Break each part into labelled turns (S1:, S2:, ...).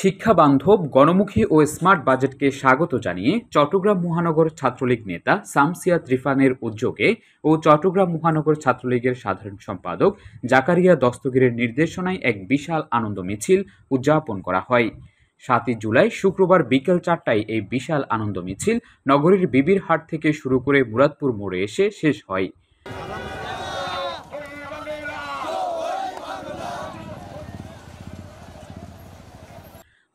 S1: শিক্ষা বান্ধব, গণমুখী ও স্মার্ট বাজেটকে স্বাগত জানিয়ে চট্টগ্রাম মহানগর ছাত্রলীগ নেতা সামসিয়া ত্রিফানের উদ্যোগে ও চট্টগ্রাম মহানগর ছাত্রলীগের সাধারণ সম্পাদক জাকারিয়া দস্তগীরের নির্দেশনায় এক বিশাল আনন্দ মিছিল উদযাপন করা হয়। ৭ই জুলাই শুক্রবার বিকেল ৪টায় এই বিশাল আনন্দ মিছিল নগরীর বিবির হাট থেকে শুরু করে মুরাদপুর মোড়ে এসে শেষ হয়।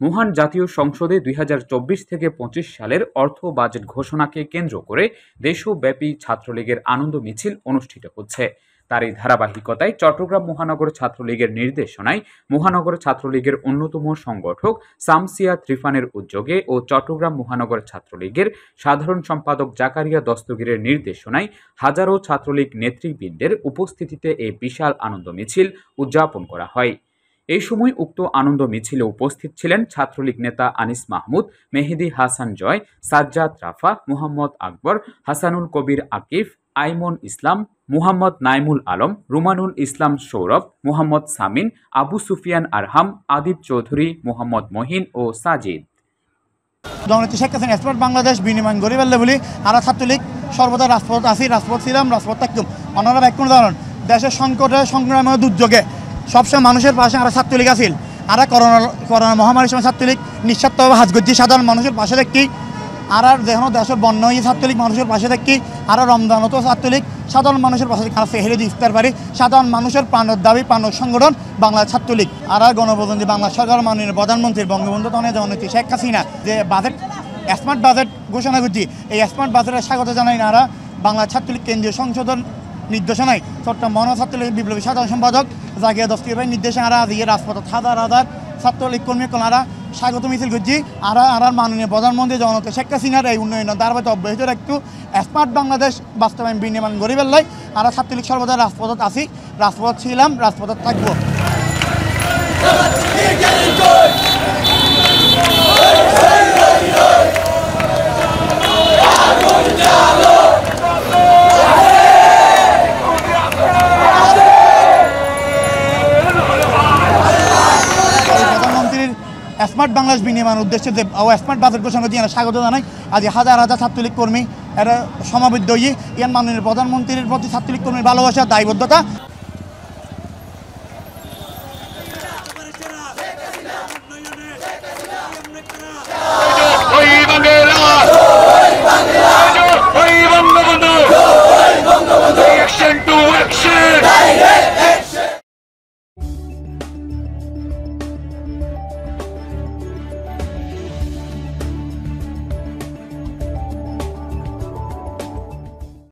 S1: মহান জাতীয় সংসদে ২০২৪ থেকে ২৫ সালের অর্থ বাজেট ঘোষণাকে কেন্দ্র করে দেশব্যাপী ছাত্রলীগের আনন্দ মিছিল অনুষ্ঠিত হচ্ছে। তারই ধারাবাহিকতায় চট্টগ্রাম মহানগর ছাত্রলীগের নির্দেশনায় মহানগর ছাত্রলীগের অন্যতম সংগঠক সামসিয়া ত্রিফানের উদ্যোগে ও চট্টগ্রাম মহানগর ছাত্রলীগের সাধারণ সম্পাদক জাকারিয়া দস্তগীরের নির্দেশনায় হাজারো ছাত্রলীগ নেতৃবৃন্দের উপস্থিতিতে এই বিশাল আনন্দ মিছিল উদযাপন করা হয়। এই সময় উক্ত আনন্দ মিছিলে উপস্থিত ছিলেন ছাত্রলীগ নেতা আনিস মাহমুদ, মেহেদি হাসান জয়, সাজ্জাদ রাফা, মুহাম্মদ আকবর, হাসানুল কবির আকিফ, আইমন ইসলাম, মুহাম্মদ নাইমুল আলম, রুমানুল ইসলাম সৌরভ, মুহাম্মদ সামিন, আবু সুফিয়ান আরহাম, আদিব চৌধুরী, মুহাম্মদ মহিন ও সাজিদ।
S2: জননেত্রী শেখ হাসিনা স্মার্ট বাংলাদেশ বিনিময় গরিবের বলি আর ছাত্রলীগ সর্বদা রাজপথ আছি, রাজপথ ছিলাম, রাজপথ থাকতাম। অন্যরা ব্যাক কোনো ধরন দেশের সংকটে সংগ্রামে দুর্যোগে সবসময় মানুষের পাশে আমরা ছাত্রলীগ আছি। আর করোনা মহামারীর সময় ছাত্রলীগ নিঃস্বার্থভাবে হাজ করছি, সাধারণ মানুষের পাশে দেখি। আর যেন দেশের বন্যা হয়ে ছাত্রলীগ মানুষের পাশে দেখি। আর রমজানতো ছাত্রলীগ সাধারণ মানুষের পাশে আর ফেহরে দিয়ে ইফতার পারি। সাধারণ মানুষের প্রাণের দাবি, প্রাণের সংগঠন বাংলা ছাত্রলীগ। আর গণপ্রজাতন্ত্রী বাংলা সরকার মাননীয় প্রধানমন্ত্রী বঙ্গবন্ধু জননেত্রী শেখ হাসিনা যে বাজেট স্মার্ট বাজেট ঘোষণা করছি, এই স্মার্ট বাজেটের স্বাগত জানাই না আর বাংলা ছাত্রলীগ কেন্দ্রীয় সংশোধন নির্দেশনায় চট্টগ্রাম মহানগর ছাত্রলীগ বিপ্লবী সাধারণ সম্পাদক জাকিয়া দস্তগীর ভাই নির্দেশে আর আজকে রাজপথত হাজার হাজার ছাত্রলীগ কর্মী কলারা স্বাগত মিছিল করছি। আর মাননীয় প্রধানমন্ত্রী জননেত্রী শেখ হাসিনার এই উন্নয়নের ধারাবাহিকতা অব্যাহত রাখতু স্মার্ট বাংলাদেশ বাস্তবায়ন বিনির্মাণ গরিবের লাই আর ছাত্রলীগ সর্বদা রাজপথত আছি, রাজপথ ছিলাম, রাজপথত থাকবো। স্মার্ট বাংলাদেশ বিনির্মাণ উদ্দেশ্যে যে স্মার্ট বাজেট ঘোষণা দিয়ে স্বাগত জানাই। আজ হাজার হাজার ছাত্রলীগ কর্মী এরা সমাবেত হয়ে ইয়ান মাননীয় প্রধানমন্ত্রীর প্রতি ছাত্রলীগ কর্মীর ভালোবাসা, দায়বদ্ধতা।
S3: বঙ্গবন্ধু